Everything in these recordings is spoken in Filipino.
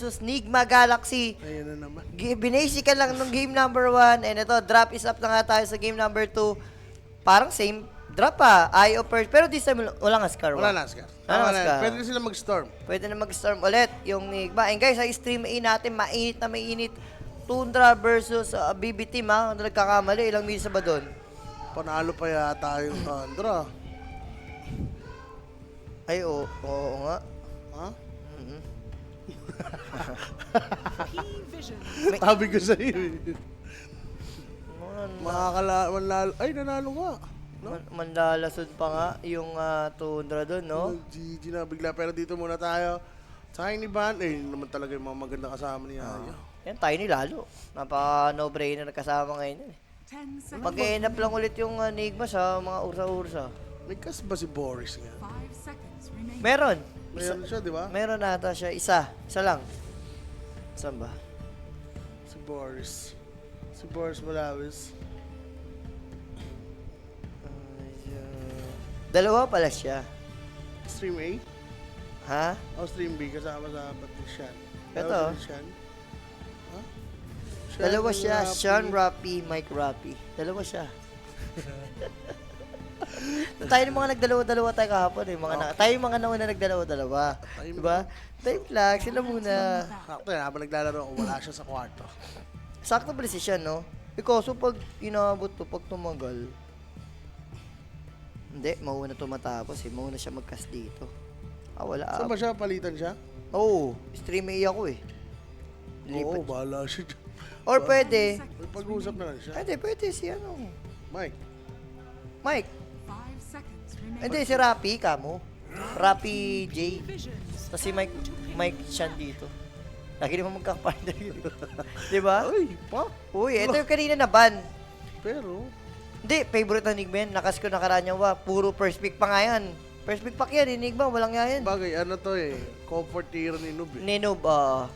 versus Nigma Galaxy. Ayan na naman. Binasican lang nung game number 1. And ito, drop is up na nga tayo sa game number 2. Parang same drop Eye of Perth. Pero this time, walang Ascar. Wala na, Ascar. Wala na, Ascar. Pwede na sila mag-storm. Pwede na mag-storm ulit yung Nigma. And guys, sa stream A natin, mainit na mainit. Tundra versus BB Team ha. Kung nagkakamali, ilang minutes ba doon? Panalo pa yata yung Tundra. Ay, oo nga. Ha? Mhm. Sabi ko sa iyo. Man- Ay, nanalo nga. No? Manlalasod pa nga yung Tundra doon, no? GG na bigla. Pero dito muna tayo. Tiny Band. Eh, yun naman talaga yung mga magandang kasama niya. Yan, Tiny lalo. Napaka no-brainer na kasama ngayon. Mag-end up lang ulit yung Nigma sa mga ursa-ursa. May kas ba si Boris nga? Meron. Mayroon siya, di ba? Meron nata siya. Isa lang. Saan ba? Si Boris. Si Boris Malawis. Dalawa pala siya. Stream A? Ha? O Stream B kasama sa Patrician. Ito. Ha? Dalawa siya. Sean Rappy, Mike Rappy. Dalawa siya. Tayo yung mga nagdalawa-dalawa tayo kahapon eh. Tayo yung mga nauna nagdalawa-dalawa. Diba? Time lang, sila muna. Sakto yan, habang naglalaro ako, wala siya sa kwarto. Sakto pala si Sean, no? Because so pag inaabot to, pag tumagal, hindi, mauna to matapos eh. Mauna siya mag-cast dito. Wala. Saan ba siya? Palitan siya? Oo, stream A ako eh. Oo, bahala siya dyan. Or pwede, May pag-usap na lang siya. pwede si ano, Mike. Mike. Hindi, si Rappy, kamo. Rappy J. Tapos si Mike Chan dito. Lagi naman magkakapartner yun. Diba? Ay, pa. Uy, ito yung kanina na ban. Pero, Hindi, favorite na Enigma yan. Nakas ko nakaraan yan, puro first pick pa nga yan. First pick pa yan, Enigma, walang nga yan. bagay, ano to eh, comfort hero ni Noob eh. Ninoob,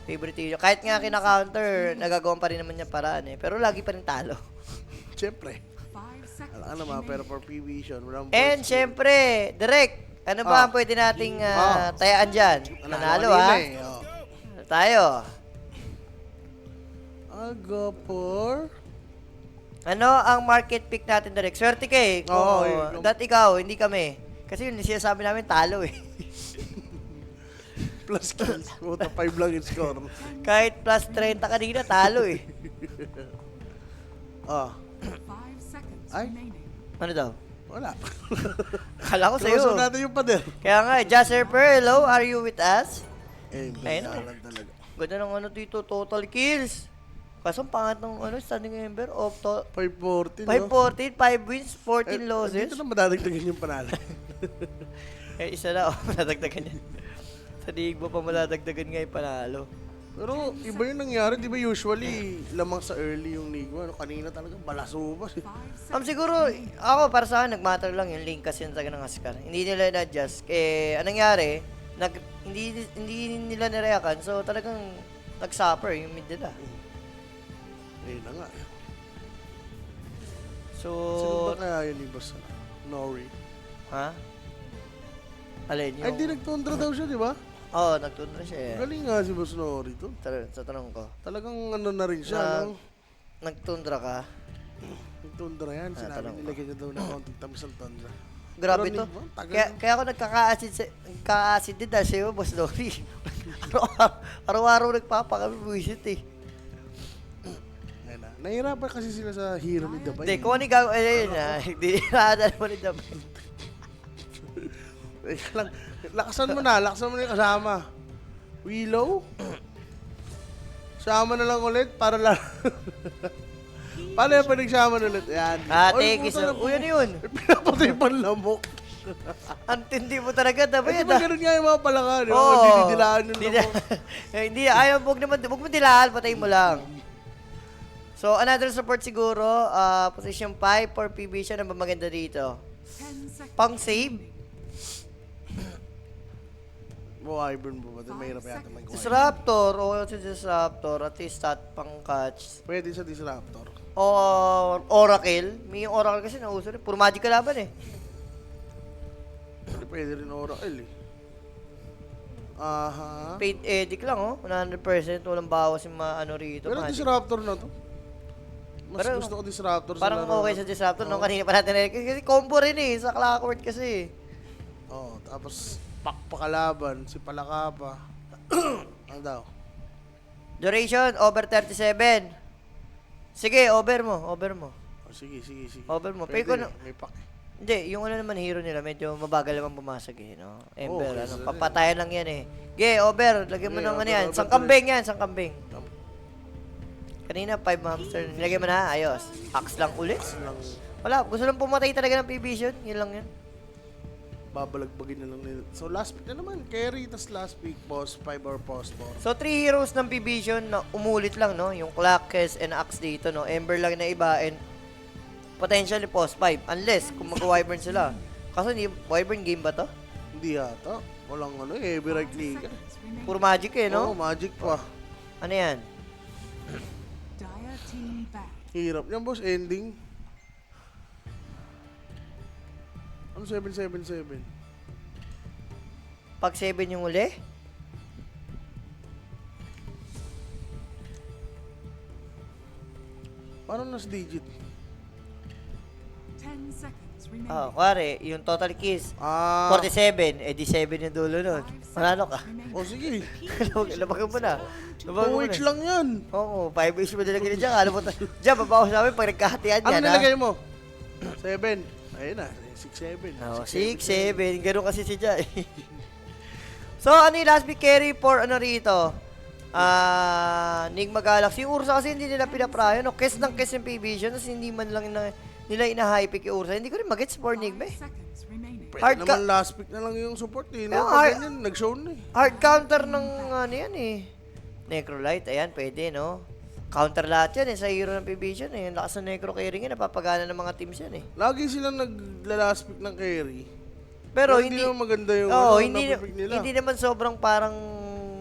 favorite hero. Kahit nga kina-counter, nagagawan pa rin naman niya paraan eh. Pero lagi pa rin talo. Siyempre. Alam ka naman, pero for PVision, walang And syempre, direct, ano ba ang pwede nating tayaan dyan? Nanalo ha? Tayo. I'll go for... Ano ang market pick natin direct? Swerte ka eh. Oo, Dat ikaw, hindi kami. Kasi yun, sinasabi namin talo eh. Plus kills. Puta, 5 lang yung score. Kahit plus 30 kanina, talo eh. Ay, Ano daw? wala. Kala ko Close sa'yo. natin yung pader. Kaya nga, Jasper Per, hello, are you with us? Eh, Ayun. lang talaga. Ganda ng ano dito, total kills. Kaso ang pangat ng standing member of 514, 514, 5 wins, 14 losses. Dito na madadagdagan yung panalo. Eh, isa na, madadagdagan yan. Sa Nigma pa madadagdagan nga yung panalo. Pero iba yung nangyari, di ba usually lamang sa early yung Nigma. Ano, kanina talaga balasubas eh. Siguro, ako para sa akin, nagmatter lang yung link kasi sa ng Ascar. Hindi nila na-adjust. Anong nangyari, hindi nila nireakan. So, talagang nag-suffer yung mid nila. Ayun na nga. So, Sino ba kaya yun ni Boss Nori? ha? Alin yung... Ay, di nagtundra daw siya, di ba? Oo, nagtundra siya eh. Galing nga si Boss Nori to. Sa tanong ko. Talagang ano na rin siya, no? Nagtundra ka? Nagtundra yan. Sinabi tanong ko. nilagyan niya daw na konting tamis ng tundra. Grabe Pero to. Nigma, tagal Kaya ako nagkaka-acid din dahil sa'yo, Boss Dory. Araw-araw nagpapakami buwisit eh. Ayun na. Nahirapan kasi sila sa hero ni Dabay. Hindi, kung ano yung gagawin, ayun na, hindi nakadala mo rin dapat. Lakasan mo na yung kasama. Willow? Sama na lang ulit para lang. Paano yung panagsama na ulit? Yan. Thank you so. Uy, ano yun? Pinapatay pa lamok. Antindi mo talaga, dapat Di yan. ba ganun nga yung mga palaka? Di ba? Oo. Dinidilaan yung lamok. Hindi, ayaw, huwag mo dilaan, patay mo lang. So, another support siguro, position 5 for PB siya na maganda dito. Pang save, Wyvern po ba? Mahirap yata mag-Wyvern. Disruptor, o si Disruptor, at least stat pang catch. Pwede sa Disruptor. Or Oracle, may yung Oracle kasi nauso rin, puro magic kalaban eh. Pwede rin Oracle eh. Aha. Paid edict lang, oh. 100%. Walang bawas yung ano rito. Pero Magic. Disruptor na to. Mas Pero, gusto ko Disruptor sa Parang laro okay na sa to. Disruptor, no? Oo. Kanina pa natin kasi combo rin eh. Sa Clockwork kasi. Oh, tapos pakpakalaban, si Palakapa. Ano daw? Duration, over 37. Sige, over mo. Oh, sige. Over mo. Pwede, Pay ko na- may pak. Hindi, yung ano naman hero nila, medyo mabagal naman bumasag eh, no? Ember, Okay, ano, so papatayan lang yan eh. Ge, over, lagyan mo Okay, ng ano over, yan, over, sangkambing yan, sangkambing. Kanina, 5 hamster, nilagyan mo na, ayos. Axe lang ulit. Lang, Wala, gusto lang pumatay talaga ng P-Vision, yun lang yun. babalagbagin na lang nila. So last pick na naman, carry, tas last pick, boss 5 or boss 4. So, 3 heroes ng P-Vision na umulit lang, no? Yung Clackes and Axe dito, no? Ember lang na iba and potentially post 5. Unless, kung mag-Wyvern sila. Kaso, hindi, Wyvern game ba to? Hindi yata. Walang ano, heavy right clicker. Puro magic eh, No? no? Magic pa. Ano yan? Hirap yan, boss. Ending. Ano 777? Pag 7 yung uli? Paano nas digit? 10 seconds remaining. Ah, kuwari, yung total kills, Ah. 47, eh di 7 yung dulo nun. Manalo ka. Oh, sige. Labagan mo na. Labagan mo 2H na. lang yan. Oo, 5H mo nilagay na dyan. Alam mo, dyan, babawas namin pag nagkahatian Ano yan, ha? nilagay mo? 7. Ayun na, 6-7. Oo, 6, 7, ganun kasi si Jai. So, ano yung last pick carry for ano rito? Nigma Galaxy. Ursa kasi hindi nila pinaprayo, no? Kes ng kes yung P-Vision, tapos hindi man lang nila ina-high pick yung Ursa. Hindi ko rin mag-gets for Nigma eh. 5 seconds remaining. Pwede Hard naman last pick na lang yung support eh. No? Yeah, Pag ganyan, nag-show na eh. Hard counter ng ano yan eh. Necrolite, ayan, pwede, no? Counter lahat yan eh, sa hero ng P-Vision eh. Yung lakas ng Necro carry nga, napapagana ng mga teams yan eh. Lagi silang nag-last pick ng carry. Pero hindi naman maganda yung Oo, napipick nila. hindi naman sobrang parang,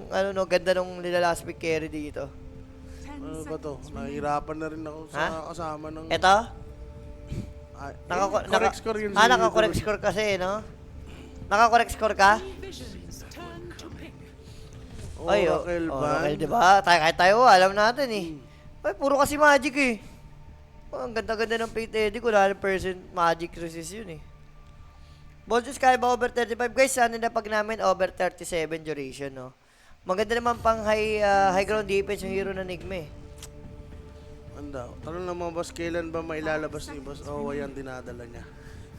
ano no, ganda nung nila last pick carry dito. 10 Ano ba to? seconds remaining. Nahihirapan na rin ako sa Ha? kasama ng... Eto? Ay, Naka-correct score yun. naka-correct score kasi, no? Naka-correct score ka? Vision's turn to pick. Oracle Band. Oracle, diba? Kahit tayo, alam natin eh. Ay, puro kasi magic eh. Oh, ang ganda-ganda ng plate edit ko, 100% magic resist yun eh. Bolts Sky ba over 35? Guys, sana na pag namin over 37 duration, no? Maganda naman pang high ground defense yung hero na Nigma eh. Anda, tanong ng mga boss, kailan ba mailalabas ni boss? Oh, yan dinadala niya.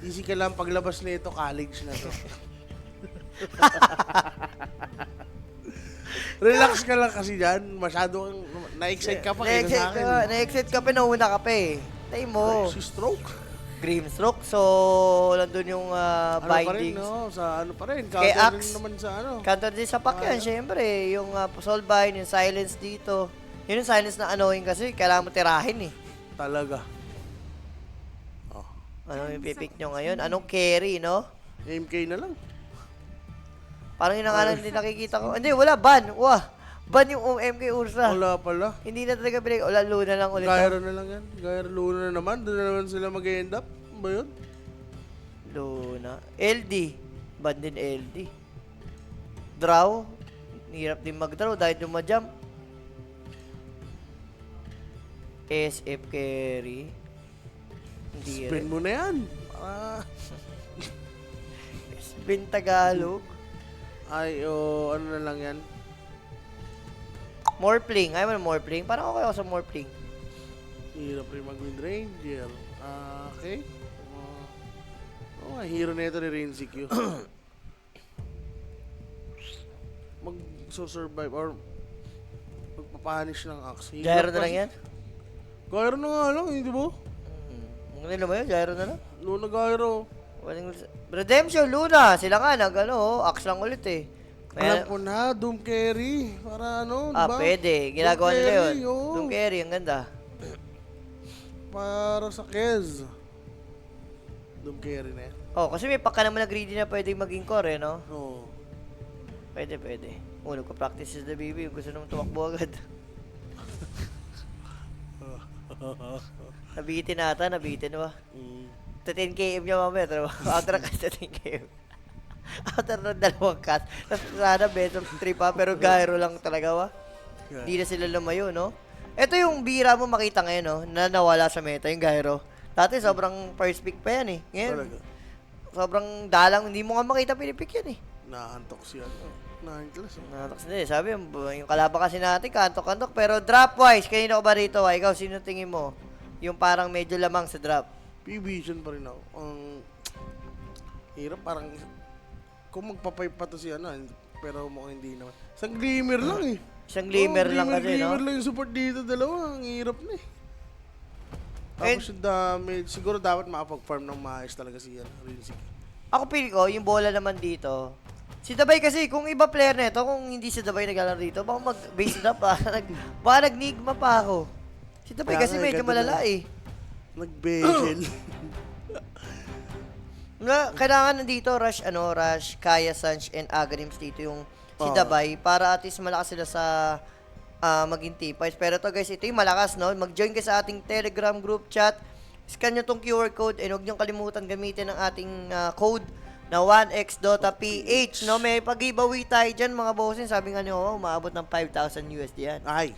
Easy ka lang, paglabas nito, college na to. Relax ka lang kasi dyan. Masyado kang, na-excite ka pa kaysa sa akin. Na-excite ka pa, nauna ka pa eh. Tay mo. Si Stroke. Grimstroke, so nandun yung Ano pa rin, bindings. no? Sa ano pa rin. Kay Counter Axe. rin naman sa ano. Counter din sa pack yan, syempre. Yung Soulbind, yung silence dito. Yun yung silence na annoying kasi, kailangan mo tirahin eh. Talaga. Oh. Ano yung pipick nyo ngayon? Anong carry, no? MK na lang. Parang yun ang alam din nakikita ko. Hindi, wala, ban. Wah, ban yung MK Ursa. Wala pala. Hindi na talaga pinag... Wala, Luna lang ulit. Gyro na lang yan. Gyro Luna na naman. Doon na naman sila mag-end up. Ano ba yun? Luna. LD. Ban din LD. Draw. Hirap din mag-draw dahil dumajump. SF carry. Hindi Spin rin. mo na yan. Ah. Spin Tagalog. Ay, ano na lang yan. Morphling. Ayaw mo na Morphling? Parang okay ako sa Morphling. Hirap rin mag-Wind Ranger. Okay. Hero na ito ni Rinzi Q. Mag-survive or magpapanish ng Axe. Hirap Gyro na kasi. lang yan? Gyro na nga lang, hindi ba? Ano naman yun? Gyro na lang? Luna Gyro. Walang... Redemption, Luna. Sila nga, Axe lang ulit eh. Alam ko na, Doom Carry. Para ano, diba? Pwede. Ginagawa Doom nila yun. Carry, oo. Doom carry, ang ganda. Para sa Kez. Doom Carry na yan. Oh, kasi may paka naman na greedy na pwedeng maging core, eh, no? Oo. Pwede. Nagpa-practice sa baby. Gusto naman tumakbo agad. Nabitin ba? Mm. Sa 10 km niya mamaya. Outra ka sa 10 km. After ng dalawang cast. Tapos sana best of 3 pa, pero gyro lang talaga wa. Hindi na sila lumayo, no? Ito yung bira mo makita ngayon, no? Na nawala sa meta, yung gyro. Dati sobrang first pick pa yan eh. Ngayon, Talaga. sobrang dalang, hindi mo nga makita pinipick yan eh. Naantok siya. Nine class. Natoks na eh. Sabi, yung kalaban kasi natin, kantok-kantok. Pero drop-wise, kanina ko ba rito? Ikaw, sino tingin mo? Yung parang medyo lamang sa drop. P-Vision pa rin ako. Ang hirap, parang kung magpa-pipe pa to si ano, pero mukhang hindi naman. Isang glimmer lang eh. Isang glimmer lang kasi, no? Glimmer lang yung support dito, dalawa. Ang hirap na eh. Tapos yung damage, siguro dapat makapag-farm ng maayos talaga si Rinzik. Ako pili ko, yung bola naman dito. Si Dabay kasi, kung iba player na ito, kung hindi si Dabay naglalaro dito, baka mag-base drop pa. Baka nag-nigma pa ako. Si Dabay Kaya kasi nga, medyo ganda malala na. eh. Nag-bezel. Kailangan nandito, Rush, Kaya, Sanch, and Agrims dito yung si Oo. Dabay para at least malakas sila sa maging T-Fights. Pero to guys, ito yung malakas, no? Mag-join ka sa ating Telegram group chat. Scan nyo tong QR code and huwag nyo kalimutan gamitin ang ating code na 1x.ph, no? May pag-giveaway tayo dyan, mga bossing. Sabi nga nyo, umaabot ng 5,000 USD yan. Ay,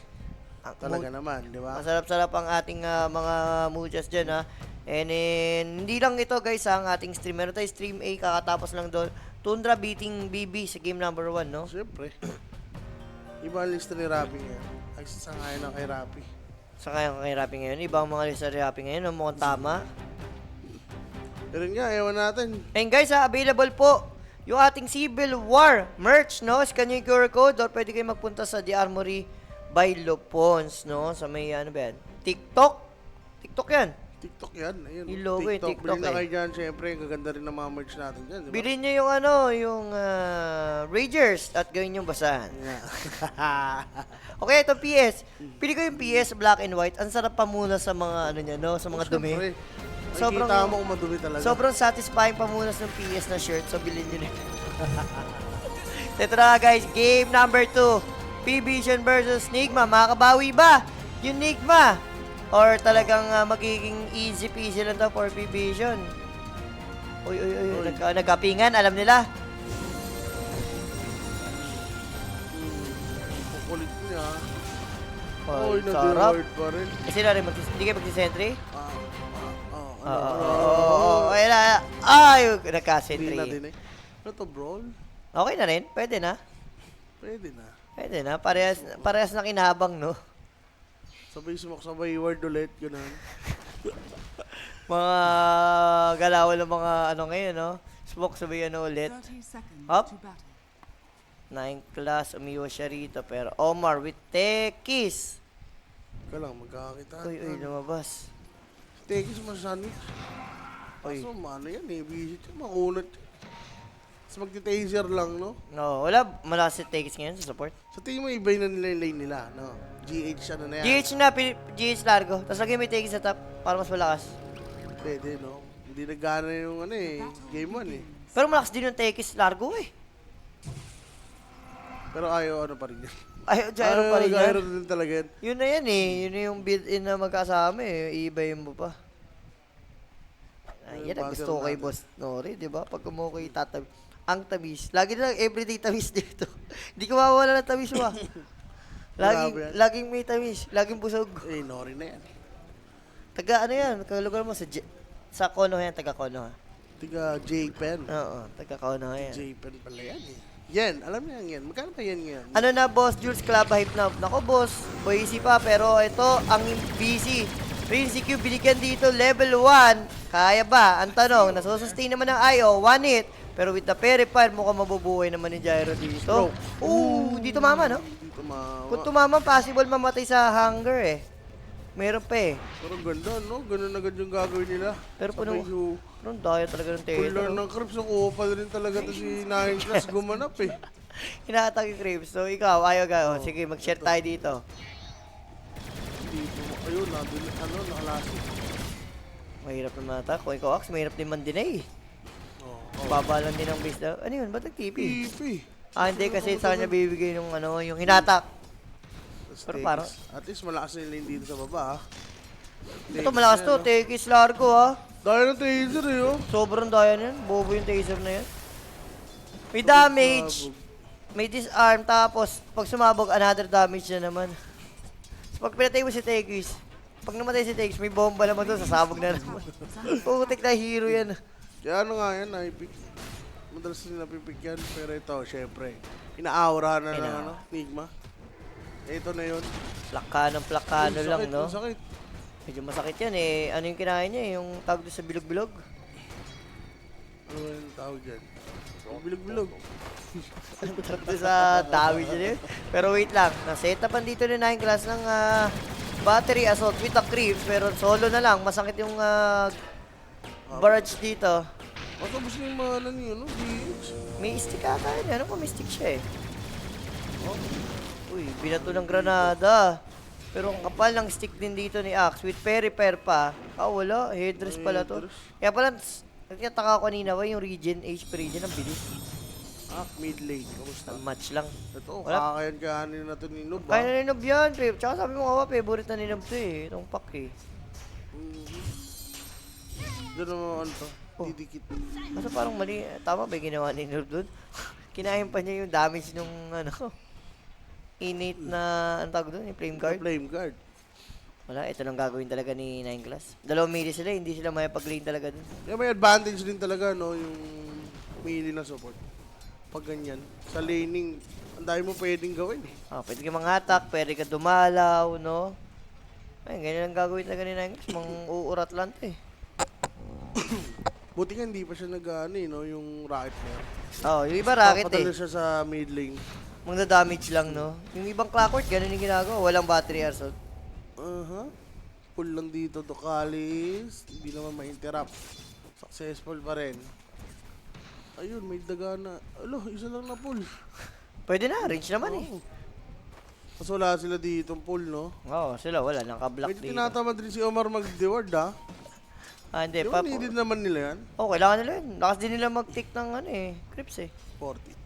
Ang talaga naman, di ba? Masarap-sarap ang ating mga muchas dyan, ha. And then, hindi lang ito, guys, ang ating stream. Meron tayo stream A, kakatapos lang doon. Tundra beating BB sa game number 1, no? Siyempre. Iba ang lista ni Rappi ngayon. Ay, sangayon na kay Rappi. Sa kaya kay Rappi ngayon. Ibang mga lista ni Rappi ngayon, no? Mukhang tama. Pero nga, ewan natin. And guys, available po yung ating Civil War merch, no? Scan nyo yung QR code or pwede kayo magpunta sa The Armory by Lopons, no? Sa may, ano ba yan? TikTok? TikTok yan. TikTok yan. Ayun, Yung logo yung TikTok, Bilhin na eh. kayo dyan, syempre. Ang gaganda rin ng mga merch natin dyan, di ba? Bilhin nyo yung yung Ragers at gawin yung basahan. Okay, ito PS. Pili ko yung PS black and white. Ang sarap pamunas sa mga ano niya, no? Sa mga dumi. Siyempre. Sobrang- Makikita mo kung madumi talaga. Sobrang satisfying pamunas ng PS na shirt. So, bilhin nyo na. Ito na guys, game number 2. P-Vision versus Nigma. Makakabawi ba yung Nigma? Or talagang magiging easy peasy lang to for P-Vision? Uy. Nagkapingan, alam nila. Kukulit niya. Oy, Oy, sarap. nag-reward pa rin. Kasi na rin, hindi kayo magsisentry? Ano? Okay na. Ay, Hindi nagka-sentry. na din eh. Ano to, brawl? Okay na rin, pwede na. Pwede na. Pwede na, parehas na kinabang, no? Sabay sumaksabay word ulit, gano'n. Mga galaw ng mga ano ngayon, no? Smoke sabay ano ulit. 30 seconds Up. to battle. 9 class, umiwas siya rito. Pero Omar with Tekis. Ika lang, magkakakita. Uy, lumabas. Tekis mo sa sandwich. Uy. Kaso, ano yan eh, visit yan, makunat yan. Tapos magti-taser lang, no? No, wala malakas si Tekis ngayon sa support. Sa tingin mo, iba na nila yung lane nila, no? GH, ano na yan? GH na, GH largo. Tapos lagyan mo yung Tekis sa top para mas malakas. Pwede, no? Hindi nagana yung ano eh, game 1 eh. Pero malakas din yung Tekis largo eh. Pero ayaw, ano pa rin yan. Ay, gyro pa rin Gyro yan. din talaga yan. Yun na yan eh. Yun na yung built-in na magkasama eh. Iibayin mo pa. Ay, yan ang Buzzer gusto ko kay natin. Boss Nori, di ba? Pag kumuha kay tatabi. Ang tamis. Lagi na lang, everyday tamis dito. Hindi ko mawawala ng tamis mo ah. Grabe yan. Laging may tamis. Laging busog. Eh, Nori na yan. Taga ano yan? Kalugar mo sa Kono yan. Taga Kono ha. Tiga J-Pen. Oo, taga Kono yan. J-Pen pala yan eh. Yan, alam niya yan. Magkano pa yan ngayon? Ano na, Boss Jules, club hype na. Nako, Boss. Boise pa. Pero ito, ang busy. Rinzy Q, binigyan dito, level 1. Kaya ba? Ang tanong, nasusustain naman ng IO, 1 hit. Pero with the Purifier, mukhang mabubuhay naman ni Gyro dito. Ooh, di tumama, no? Hindi tumama. Kung tumama, possible mamatay sa hunger eh. Meron pa eh. Pero ganda, no? Ganun agad yung gagawin nila. Pero Sabay puno- yung Pero ang daya talaga ng full Tato. ng Crips. Kupal rin talaga to si 9 class gumanap eh. Hinahatag yung Cribs. So ikaw, ayaw ka. Oh, sige, mag-share tayo dito. Dito, ayun, nakalasi. Mahirap naman ata. Kung ikaw, Ax, mahirap din man-deny. Oh, Baba lang din ang base daw. Ano yun? Ba't nag-TP? Pipi. Hindi kasi sa kanya bibigay yung yung hinatak. Tapos Pero Tekis. parang- At least malakas na yung lane dito sa baba, ah. Ito malakas to, Tekis largo ha. Dahil ng taser eh, oh. Sobrang daya na yan. Bobo yung taser na yan. May damage. May disarm, tapos pag sumabog, another damage na naman. So, pag pinatay mo si Tegis, pag namatay si Tegis, may bomba naman doon, sasabog na naman. Putik na hero yan. Kaya ano nga yan, naipik. Madalas nila pipik yan, pero ito, syempre, inaaura na ng ano, Nigma. Ito na yun. Plakano Ang lang, sakit, no? ang sakit. Medyo masakit yan eh. Ano yung kinain niya, yung tawag doon sa bilog-bilog? Ano yung tawag dyan? Bilog-bilog. Ano tawag doon sa damage niya yun? Pero wait lang, na-setupan dito ni 9 class ng battery assault with the creeps, pero solo na lang, masakit yung barrage dito. Matapos na yung mga ano niyo, no? DH. May stick ata yun. Ano pa may stick siya eh. Oh. Uy, binato ng granada. Pero ang kapal ng stick din dito ni Axe with peri-per pa. Ah, wala. Headdress pala to. Headdress. Kaya pala, nagtataka ko kanina ba yung regen, HP regen, ang bilis. Mid lane. Kamusta? Ang match lang. Ito, Wala. kakayan na to ni Noob, Kaya na ni Nob yan, Pep. Tsaka sabi mo nga ba, favorite na ni Nob to eh. Itong pack eh. Doon naman ano to. Oh. Didikit. Basta parang mali. Tama ba yung ginawa ni Nob doon? Kinain pa niya yung damage nung ano, innate na, ang tawag doon, yung flame guard. Flame guard. Wala, ito lang gagawin talaga ni 9 class. Dalawang melee sila, hindi sila may pag-lane talaga dun. Kaya may advantage din talaga, no? Yung melee na support. Pag ganyan. Sa laning, ang dami mo pwedeng gawin eh. Pwede ka mang-attack, pwede ka dumalaw, no? Ay, ganyan lang gagawin talaga ni 9 class. Mang-uurat lang to eh. Buti nga hindi pa siya nag-ano eh, no? Yung rocket na yan. Yung iba rocket Papadala eh. siya sa mid lane. Mang-damage lang, no? Yung ibang clockwork, ganun yung ginagawa. Walang battery assault. Pull lang dito to Kalis. Hindi naman ma-interrupt. Successful pa rin. Ayun, may daga na. Alo, isa lang na pull. Pwede na, range naman eh. Mas wala sila dito pull, no? Sila wala, naka-block Pwede dito. tinatamad rin si Omar mag-deward, ha? Hindi, Yung needed naman nila yan. kailangan nila yun. Lakas din nila mag-tick ng ano eh, creeps eh. 40.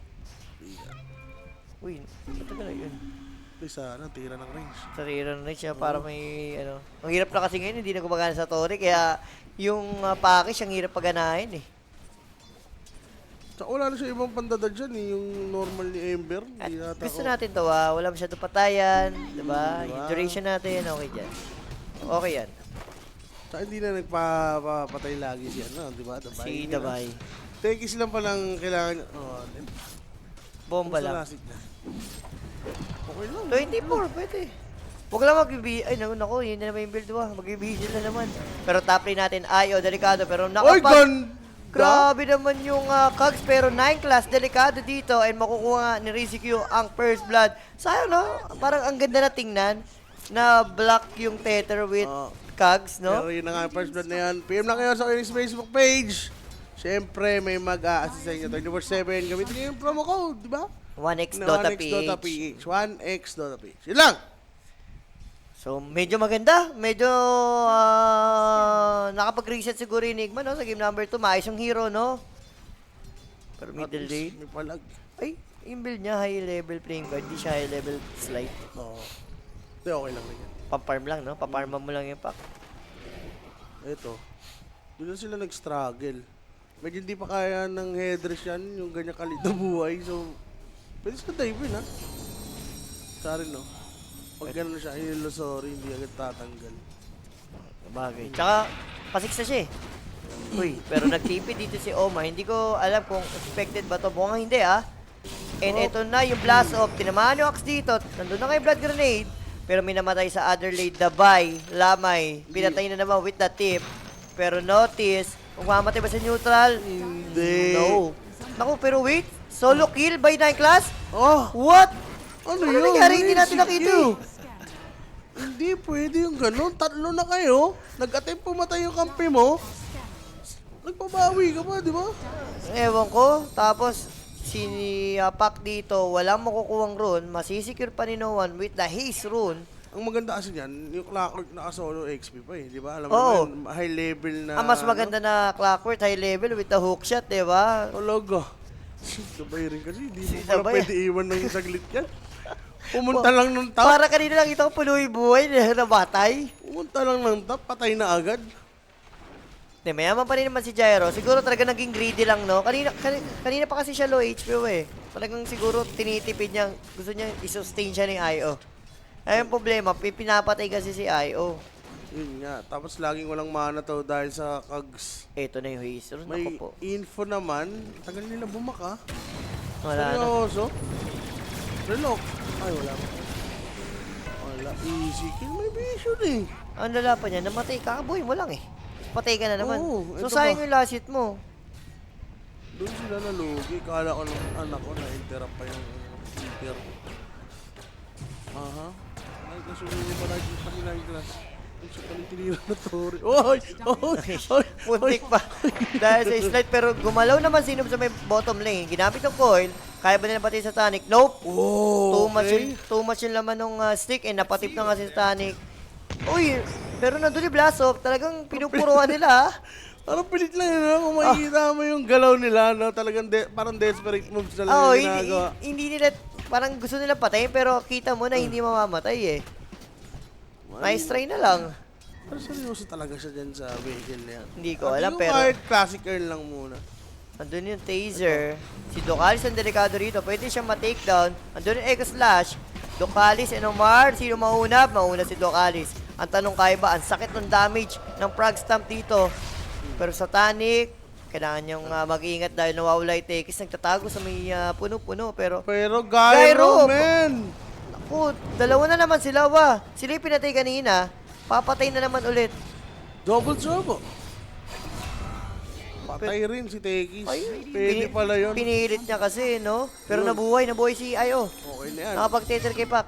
Uy, matagal na yun. Please, tira ng range. Sarira na rin siya para may ano. Ang hirap na kasi ngayon, hindi na gumagana sa Tori. Kaya yung package, ang hirap paganahin eh. Tsaka wala na siya ibang pandadad dyan eh. Yung normal ni Ember. At Hindi nata gusto ko. natin to wala masyado patayan. Diba? Yung duration natin, okay dyan. Okay yan. Tsaka hindi na nagpapatay lagi si ano, di ba? Si Dabay. Tekis lang palang kailangan niya. Bomba lang. Okay lang. 24, pwede. Huwag lang mag-ibigay. Ay, naku, yun na naman yung build mo. Mag-ibigay na naman. Pero top lane natin, delikado. Pero Oy, ganda! Grabe naman yung Cogs. Pero 9 class, delikado dito. And makukuha nga ni Rizikyu ang first blood. Sayang, no? Parang ang ganda na tingnan. Na block yung tether with Cogs, no? Pero yun na nga, first blood na yan. PM na kayo sa aking Facebook page. Siyempre, may mag-a-assist sa inyo 24/7. Gamitin niyo yung promo code, di ba? 1x.ph. 1x.ph. Yun lang! So, medyo maganda. Medyo nakapag-reset siguro yung Enigma, no? Sa game number 2, maayos yung hero, no? Pero middle At least, lane. may palag. Ay, yung build niya, high level playing card. Di siya high level slide. Oo. Hindi, okay lang rin yan. Paparm lang, no? Paparma mo lang yung pack. Ito. Doon na sila nag-struggle. Medyo hindi pa kaya ng headdress yan, yung ganyan kalit na buhay. So, pwede sila dive in, ha? Sa rin, no? Pag gano'n siya, sorry, hindi agad tatanggal. Bagay. Tsaka, pasik na siya eh. Uy, pero nag-TP dito si Oma. Hindi ko alam kung expected ba to. Mukhang hindi, ah. And eto na yung blast off. Tinamaan yung Axe dito. Nandun na kay Blood Grenade. Pero may namatay sa other lane. Dabay, Lamay. Pinatay na naman with the tip. Pero notice, kung mamatay ba sa neutral? Hindi. No. Naku, pero wait. Solo kill by 9 class? Oh! What? Ano Ano yun? nangyari? Hindi natin nakita eh. Hindi pwede yung gano'n. Tatlo na kayo. Nag-attempt pumatay yung kampi mo. Nagpabawi ka pa, di ba? Ewan ko. Tapos, si Pak dito, walang makukuhang rune. Masisecure pa ni No One with the haste rune. Ang maganda kasi niyan, yung Clockwork naka-solo XP pa eh, di ba? Alam mo Oo. naman, high level na... Mas maganda na Clockwork, high level with the hook shot, di ba? Talaga. Sabay rin kasi, hindi mo pala Sabay. pwede iwan ng saglit yan. Pumunta lang ng top. Para kanina lang ito puloy buhay na nabatay. Pumunta lang ng top, patay na agad. Hindi, mayaman pa rin naman si Gyro. Siguro talaga naging greedy lang, no? Kanina pa kasi siya low HP eh. Talagang siguro tinitipid niya. Gusto niya i-sustain siya ni IO. Ay, yung problema, pinapatay kasi si IO. Yun nga. Tapos laging walang mana to dahil sa Kags. Eto na yung Hazer. May Naku po. info naman. Tagal nila bumaka. Wala na. Seryoso? Relok. Ay, wala pa. Wala. Easy kill. May vision eh. Ang lala pa niya, namatay ka. Boy mo lang eh. Patay ka na naman. Oo, So, ito sayang ba? yung last hit mo. Doon sila nalugi. Kala ko ng anak ko na-interrupt pa yung cheater. Aha. Nagkasunod pa nakikita ni Nightglass. Yung sa palitinira na Tori. Oy! Oy! Oy! Puntik pa. Dahil sa slide, pero gumalaw naman si Noob sa may bottom lane. Ginamit ng coil. Kaya ba nila pati sa Tonic? Nope! Oh, Too much yung laman ng stick and napatip na nga si Tonic. Uy, pero nandun yung blast off. Talagang pinupuruan nila. Parang pilit lang yun, no? Kung makikita mo yung galaw nila, no? Talagang parang desperate moves na lang Oo, yung ginagawa. hindi nila, parang gusto nila patayin, pero kita mo na hindi mamamatay eh. Nice try na lang. Pero seryoso talaga siya dyan sa vehicle niya. Hindi ko alam, Yung pero kahit classic earn lang muna. andun yung taser. Si Ducalis ang delikado rito. Pwede siyang ma-takedown. Andun yung Echo Slash. Ducalis and Omar. Sino mauna? Mauna si Ducalis. Ang tanong kaya ba, ang sakit ng damage ng Frag Stamp dito. Pero sa Tonic, kailangan niyong mag-iingat dahil nawawala yung Tekis. Nagtatago sa may puno-puno. Pero, Pero Gyro! Gyro, man! naku, dalawa na naman sila wa. Sila yung pinatay kanina. Papatay na naman ulit. Double trouble. Patay rin si Tekis. Pwede pala yun. Pinilit niya kasi, no? Pero Yun. nabuhay si IO. Okay na yan. Nakapag-tether kay Pac.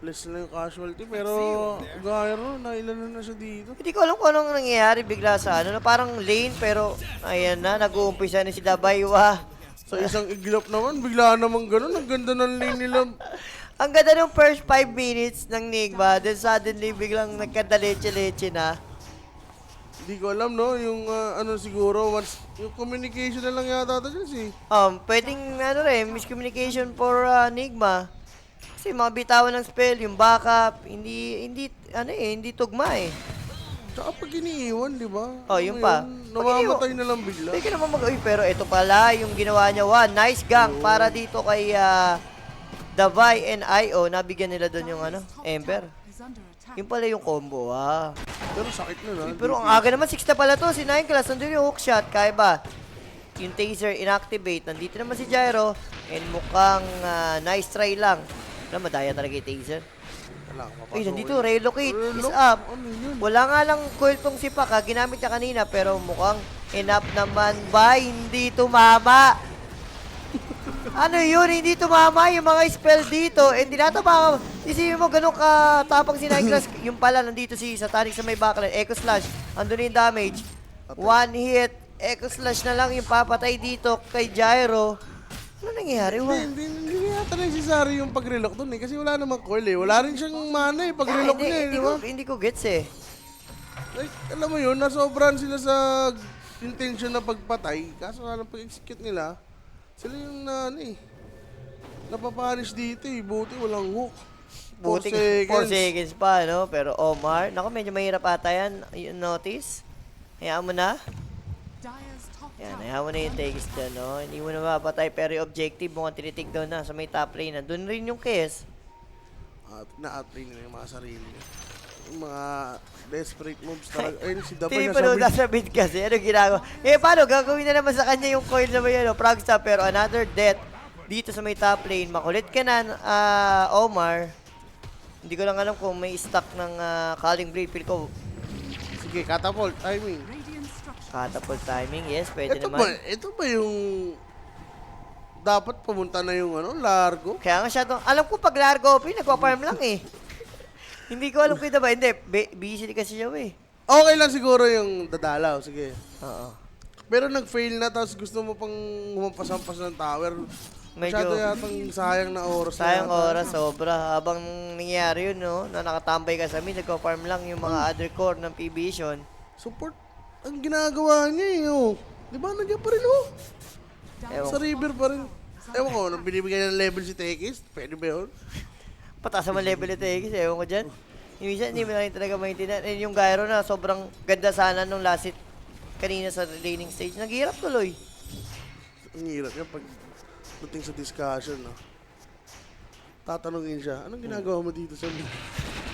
Less na yung casualty. Pero Gyro, nailan na siya dito. Hindi ko alam kung anong nangyayari bigla sa ano, na parang lane pero ayan na, nag-uumpisa na si Dabay, wah. Sa isang iglap naman, bigla namang ganun. Ang ganda ng lane nila. Ang ganda ng first 5 minutes ng Nigma, then suddenly biglang nagkadaleche-leche na. Hindi ko alam, no? Yung ano siguro, once, yung communication na lang yata ito dyan si. Pwedeng ano rin, miscommunication for Nigma. Kasi mga bitawan ng spell, yung backup, hindi tugma eh. Tsaka pag iniiwan, di ba? Oh, yun pa. Namamatay na lang bigla. Hindi ka naman pero ito pala yung ginawa niya. Nice gang para dito kay Davay and IO. Nabigyan nila doon yung ano, Ember. Is under attack. Yung pala yung combo, Pero sakit na na. Pero ang aga naman, 6 na pala to. Si Nightglass, nandun yung hookshot. Kaya ba? Yung taser inactivate. Nandito naman si Gyro. And mukhang nice try lang. Alam, madaya talaga yung taser. Ay, nandito, relocate. Is up. Ano yun? Wala nga lang coil tong si Pac, ginamit niya kanina, pero mukhang enough naman ba? Hindi tumama. Ano yun? Hindi tumama yung mga spell dito. Hindi na tumama. Isipin mo, ganun katapang si Nightglass. Yung pala, nandito si Satanic sa may backline. Echo Slash. Andun yung damage. One hit. Echo Slash na lang yung papatay dito kay Gyro. Ano nangyayari? Hindi yata necessary yung pag-relock dun eh. Kasi wala namang coil eh. Wala rin siyang mana eh. Pag-relock niya eh, di ba? Hindi ko gets eh. Like, alam mo yun, nasobran sila sa intention na pagpatay. Kaso nga lang pag-execute nila, sila yung napapanish dito eh. Buti walang hook. 4 4 seconds. seconds pa, no? Pero Omar, naku, medyo mahirap ata yan. You notice? Hayaan mo na. Dire's top Yan, tower hayaan mo na yung takes dyan, no? Hindi mo na mapatay, pero yung objective mo kung tinitig down na sa may top lane na. Doon rin yung kiss. Na-outplay nila yung mga sarili niya. Yung mga desperate moves talaga. Ayun, si Dabay Hindi pa daw nasa mid kasi. Ano ginagawa? Paano? Gagawin na naman sa kanya yung coil na may ano, Frogstop, pero another death dito sa may top lane. Makulit ka na, Omar. Hindi ko lang alam kung may stock ng Calling Blade. Feel ko, Sige, catapult, timing. radiant structure. catapult timing. Yes, pwede Ito naman. ba yung dapat pumunta na yung largo? Kaya nga siya alam ko pag largo open, nagpa-farm lang eh. Hindi ko alam kung ba. Hindi, busy kasi siya eh. Okay lang siguro yung dadalaw, sige. Oo. Pero nag-fail na tapos gusto mo pang humampas-hampas ng tower. Masyado Medyo yatang sayang na oras. sayang na yata. oras, sobra. Habang nangyayari yun, no, na nakatambay ka sa mid, nagpa-farm lang yung mga other core ng P-Vision. Support ang ginagawa niya eh. Oh. Di ba nandiyan pa rin oh? Ewan Sa river pa rin. Ewan ko, nang binibigyan ng level si Tekis, pwede ba yun? Pataas naman level ito eh, kasi ewan ko dyan. Minsan hindi mo na rin talaga maintindihan. And yung gyro na sobrang ganda sana nung last hit kanina sa laning stage. Naghihirap tuloy. Ang hirap yan pag dating sa discussion, no? Tatanungin siya, anong ginagawa mo dito sa mid?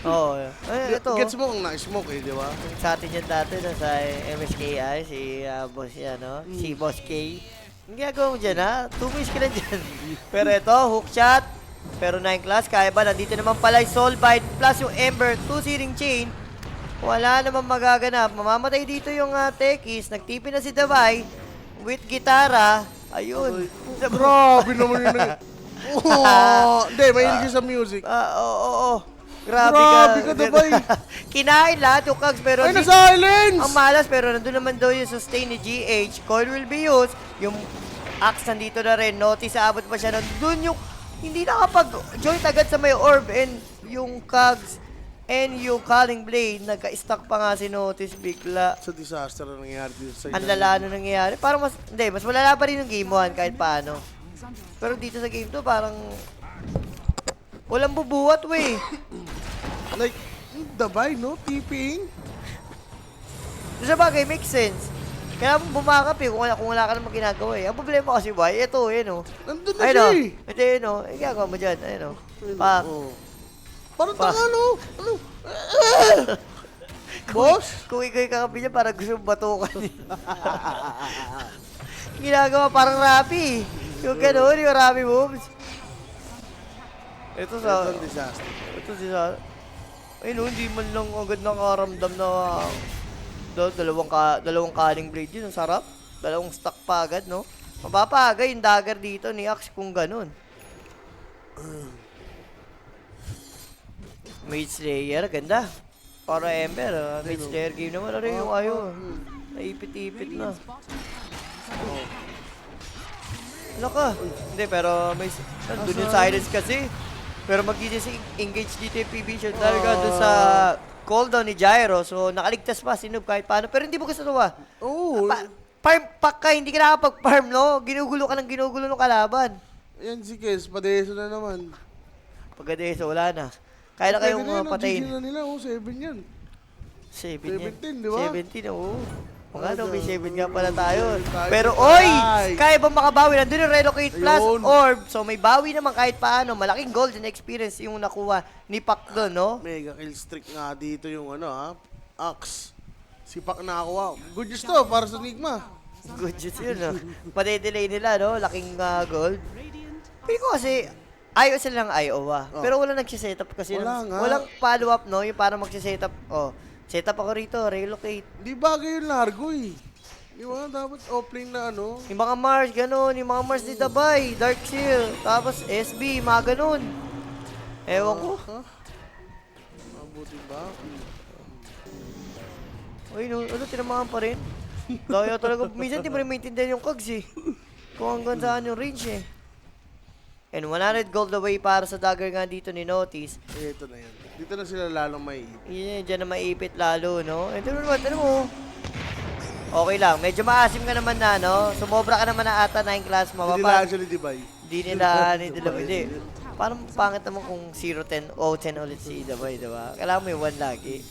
Oo. Ito. Gets mo kung na-smoke eh, di ba? Sa atin yan dati no, sa MSKI, si boss yan, no? Si Boss K. Ang ginagawa mo dyan, ha? 2 minutes ka na dyan. Pero ito, hook shot. Pero 9 class, kaya ba? Nandito naman pala yung Soulbite plus yung Ember, 2 searing chain. Wala namang magaganap. Mamamatay dito yung Tekis. Nagtipi na si Davay with gitara. Ayun. Grabe naman yun. Oh, hindi, mahilig siya sa music. Oo. Grabe Grabe ka, Davay. Kinain lahat yung Kags, pero Ay, na-silence! ang malas, pero nandun naman daw yung sustain ni GH. Coil will be used. Yung Axe nandito na rin. Notice, aabot pa siya. Nandun yung hindi nakapag-joint agad sa may orb. And yung Kags and yung Calling Blade, nagka-stuck pa nga si Notice bigla. Sa disaster na nangyayari dito sa Ang lala na nangyayari. Parang mas malala pa rin yung game 1 kahit paano. Pero dito sa game 2, parang walang bubuhat, wey. Like, Davay, no? Tipping. Sa bagay, makes sense. Kaya mo bumakap eh, kung wala ka namang ginagawa eh. Ang problema kasi, why? Ito, yun o. Nandun na Ayun siya o. eh. Ito yun o. Ang ginagawa mo dyan. Ayun o. Pak. Oh. Parang Pa. tanga, no? Ano? Boss? Kung ikaw yung kakapi niya, parang gusto mong batukan. Ginagawa parang Rappi. Yung gano'n, yung Rappi moves. Ito sa... Ito ang disaster. Ito sa... Ayun o, hindi man lang agad nakaramdam na... dalawang Calling Blade yun. Ang sarap. Dalawang stack pa agad, no? Mapapagay yung dagger dito ni Axe kung ganun. Mage Slayer, ganda. Para Ember, Mage Slayer game naman. Ano yung ayo? Naipit-ipit na. Ano ka? Hindi, pero may... Nandun yung silence kasi. Pero mag-engage dito yung PB shot talaga doon sa cooldown ni Gyro. So, nakaligtas pa si Noob kahit paano. Pero hindi mo gusto ito Oo. Farm pack ka, hindi ka nakapag-farm, no? Ginugulo ka ng ginugulo ng kalaban. Yan si Kes, padeso na naman. Pagkadeso, wala na. Kaya na kayong patayin. GG na nila, 7 yan. 7 yan. 17, di ba? 17, oo. Mga ano, may 7 nga pala tayo. Tayo Pero, sa oy! tayo. Kaya ba makabawi? Nandun yung Relocate Plus Ayun. Orb. So, may bawi naman kahit paano. Malaking golden experience yung nakuha ni Pac doon, no? Mega kill streak nga dito yung Axe. Si Pac nakakuha. Good news to para sa Enigma. Good news yun, no? Madedelay nila, no? Laking gold. Pero ko kasi, ayaw sila ng IO, Oh. Pero wala nagsisetup kasi. Wala nga. Walang follow-up, no? Yung parang magsisetup. Oh, setup ako rito, relocate. Di bagay yung largo eh. Di ba? Dapat offlane na ano. Yung mga Mars, ganun. Yung mga Mars ni Dabay, Dark Seal, tapos SB, mga ganun. Ewan ko. Ha? Mabuti ba? Uy, no, ano, tinamahan pa rin. Daya talaga. Minsan di mo rin maintindihan yung cogs eh. Kung hanggang saan yung range eh. And 100 gold away para sa dagger nga dito ni Notice. Eh, ito na yan. Dito na sila lalong may Yun, dyan na maipit lalo, no? Ito naman, ano mo? Okay lang. Medyo maasim ka naman na, no? Sumobra ka naman na ata 9 class. Hindi nila Mababa. actually Divay. Hindi nila, hindi. Parang pangit naman kung 0-10 o 10 ulit si Dabay, diba? Kailangan mo yung 1 lagi.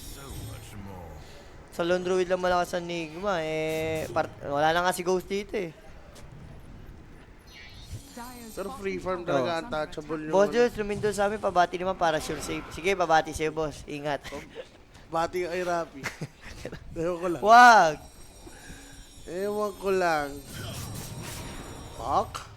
Sa Lone Druid lang malakas ang Enigma, wala na nga si Ghost dito eh. Pero free farm talaga untouchable yung Boss Jules, lumindol sa amin, pabati naman para sure safe. Sige, pabati sa'yo, boss. Ingat. Bati ka kay Rappi. Ewan ko lang. Wag! Ewan ko lang. Fuck?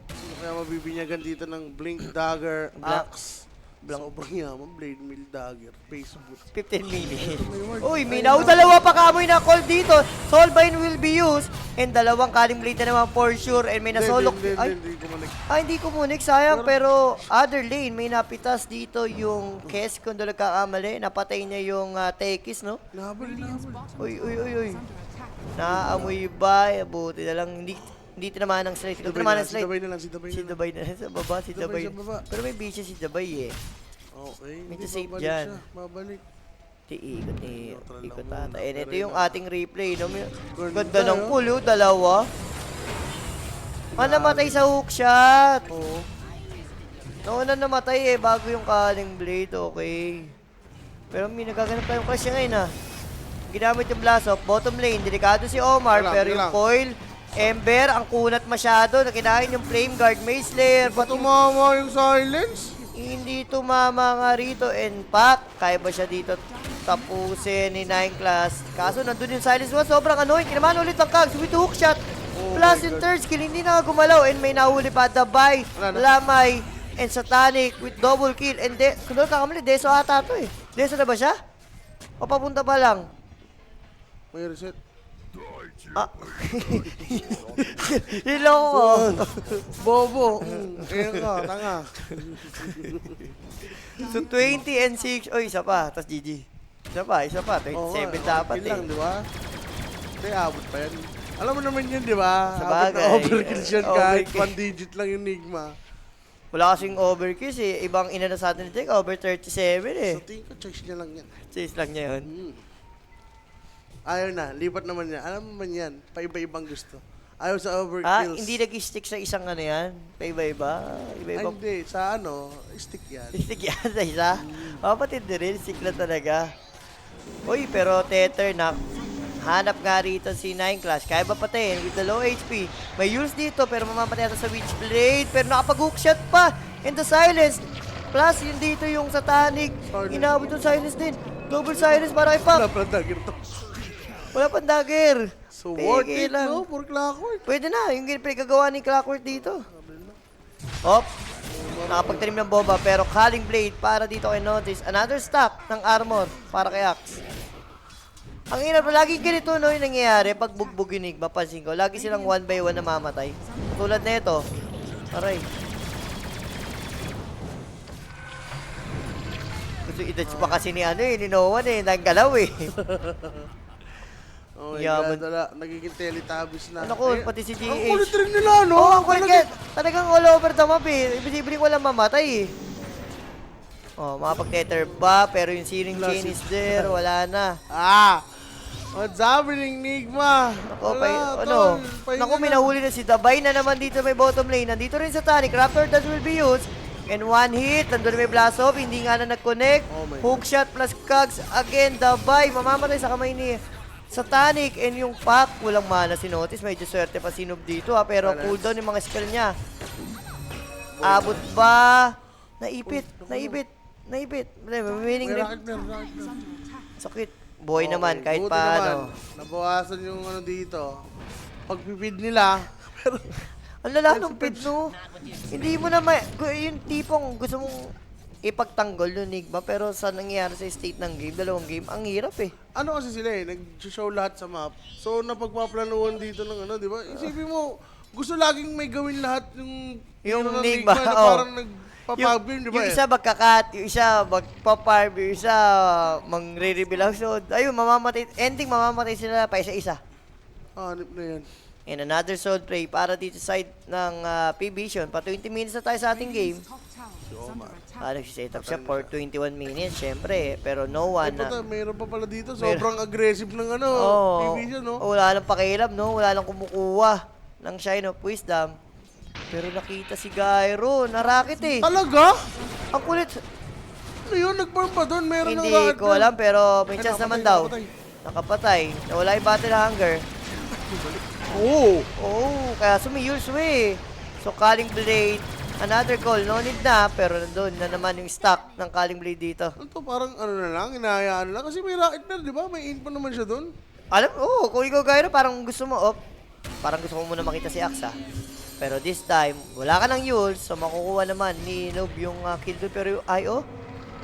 Sino kaya mabibinyagan dito ng Blink Dagger Axe? Sobrang yaman. Blade Mill Dagger. Facebook. 15 minutes. Uy, minaw. Dalawa pa kamoy na call dito. Soulbind will be used. And dalawang Calling Blade na naman for sure. And may nasolok. Ay, Hindi ko manig. hindi kumunik. Sayang. Pero other lane, may napitas dito yung Kes. Kung doon nagkakamali. Napatay niya yung Tekis, no? Nahabol. Uy. Naamoy ba? Buti na lang. Hindi tinamaan ng slide. Hindi tinamaan ng Si slide. Dabay na lang. Si Dabay Si na lang. Dabay na sa baba. Si Dabay Dabay. sa baba. Pero may bitches si Dabay eh. Okay. May Hindi, save babalik dyan. siya. Babalik. Ikot Neutral ikot lang ata. muna. And ito Pero yung yun ating replay. No? Ganda, Ganda ng oh. pool, dalawa. Namatay sa hook shot. Oo. Nauna namatay bago yung Calling Blade. Okay. Pero may nagaganap tayong clash niya ngayon, Ginamit yung blast off. Bottom lane, delikado si Omar. Wala, pero wala. yung coil, Ember, ang kunat masyado. Nakinain yung Flame Guard, Maze Slayer. Ba't tumama yung silence? Hindi tumama nga rito. In fact, kaya ba siya dito tapusin ni 9 class? Kaso nandun yung silence mo. Sobrang annoying. Kinaman ulit ng Kags with hook shot. Oh Plus my yung God. third skill, hindi na nga gumalaw. And may nahuli pa. Dabay, Wala na. Lamay, and Satanic with double kill. And kung kakamali, Deso ata to eh. Deso na ba siya? O papunta pa lang? May reset. Ah. Niloko. Bobo. Ayan ka, tanga. So 20 and 6. Oh, isa pa. Tapos GG. Isa pa. 27 Oo nga, dapat kill eh. lang, di ba? Hindi, abot pa yan. Alam mo naman yun, di ba? Sa Abot na bagay. overkill yan kahit Overkill. 1 digit lang yung Nigma. Wala kasing overkill eh. Ibang ina na sa atin ito. Over 37 eh. So, tingin ko, choice niya lang yan. Chase lang niya yun. Ayaw na, lipat naman niya. Alam mo man yan, paiba-ibang gusto. Ayaw sa Ah, overkills. hindi nag-stick sa isang ano yan? Paiba-iba? Ay, Iba-iba? hindi. Sa ano, stick yan. Stick yan sa isa? Mapatid na rin. Stick lang talaga. Uy, pero Tether na. Hanap nga rito si 9 Clash. Kaya ba patayin with the low HP? May use dito pero mamamatay ata sa Witchblade. Pero nakapag-hookshot pa in the silence. Plus, yun dito yung Satanic. Inabot yung silence din. Double silence para kay Wala Pac. pa dagger to. Wala pang dagger. So, worth Peke it, lang. no? For Clockwork. Pwede na. Yung pinagagawa ni Clockwork dito. Op. Nakapagtanim ng bomba pero Calling Blade para dito kay Notice. Another stack ng armor para kay Axe. Ang hirap, lagi ganito no yung nangyayari pag bugbog yung Enigma, pansin ko. Lagi silang 1 by 1 na mamatay. Tulad na ito. Aray. Gusto i-dodge pa kasi ni ano ni Noah nanggalaw eh. Oh my Yaman. God, wala. Nagiging Teletubbies na. Ano ko, Ay, pati si Ang GH. kulit rin nila, no? Oo, ang kulit Talaga- yan. Talagang all over the map eh. Ibig walang mamatay eh. Oh, makapag-tether ba? Pero yung searing chain is there. Wala na. Ah! What's happening, Nigma? Ako, Wala, ano? tol. Pahinga Naku, may na. nahuli na si Dabay na naman dito may bottom lane. Nandito rin sa Tanic. Raptor Dance will be used. And one hit. Nandun may blast off. Hindi nga na nag-connect. Oh my Hook shot plus Cogs. Again, Dabay. Mamamatay sa kamay ni Satanic. And yung Pac, walang mana si Notice. Medyo swerte pa si Noob dito Pero Balance. cooldown yung mga skill niya. Abot ba? Naipit. Meaning May na rocket na, rocket na. sakit. Boy Okay, naman, kahit buti paano. naman. Nabawasan yung ano dito. Pagpipid nila. Pero, Ang lala nung pid, no? Hindi mo na yung tipong gusto mong ipagtanggol yung Enigma, pero sa nangyayari sa state ng game, dalawang game, ang hirap eh. ano kasi sila eh, nag-show lahat sa map. So, napagpaplanuhan dito ng ano, di ba? Isipin mo, gusto laging may gawin lahat yung Yung hero ng Enigma, na oh. parang nagpapag-beam, di ba? Yung eh? isa magkakat, yung isa magpa-farm, yung isa magre-reveal lang. So, ayun, ending mamamatay sila pa isa-isa. Hanip na yan. And another soul prey para dito sa side ng P-Vision. Pa 20 minutes na tayo sa ating game. Top tower is under attack. Nagsiset up siya for 21 minutes, syempre. Pero no one Ay, na... puta, mayroon pa pala dito. Sobrang aggressive ng ano, Oo. division, no? Wala lang pakialam, no? Wala lang kumukuha ng Shine of Wisdom. Pero nakita si Gyro, narakit eh. Talaga? Ang kulit. Ano yun? Nag-farm pa doon? Meron Hindi ng rocket ko doon. alam, pero may Ay, chance naman nakapatay, daw. Nakapatay. Nawala yung battle hunger. Oo. Oo, kaya sumiyulso eh. So, Calling Blade, another call. No need na, pero nandun na naman yung stock ng Calling Blade dito. Ano to? Parang ano na lang, hinahayaan lang. Kasi may rocket na, di ba? May info naman siya doon. Alam, kung ikaw Gyro, parang gusto mo, parang gusto mo muna makita si Axa. Pero this time, wala ka ng Yule, so makukuha naman ni Noob yung kill doon. Pero yung IO,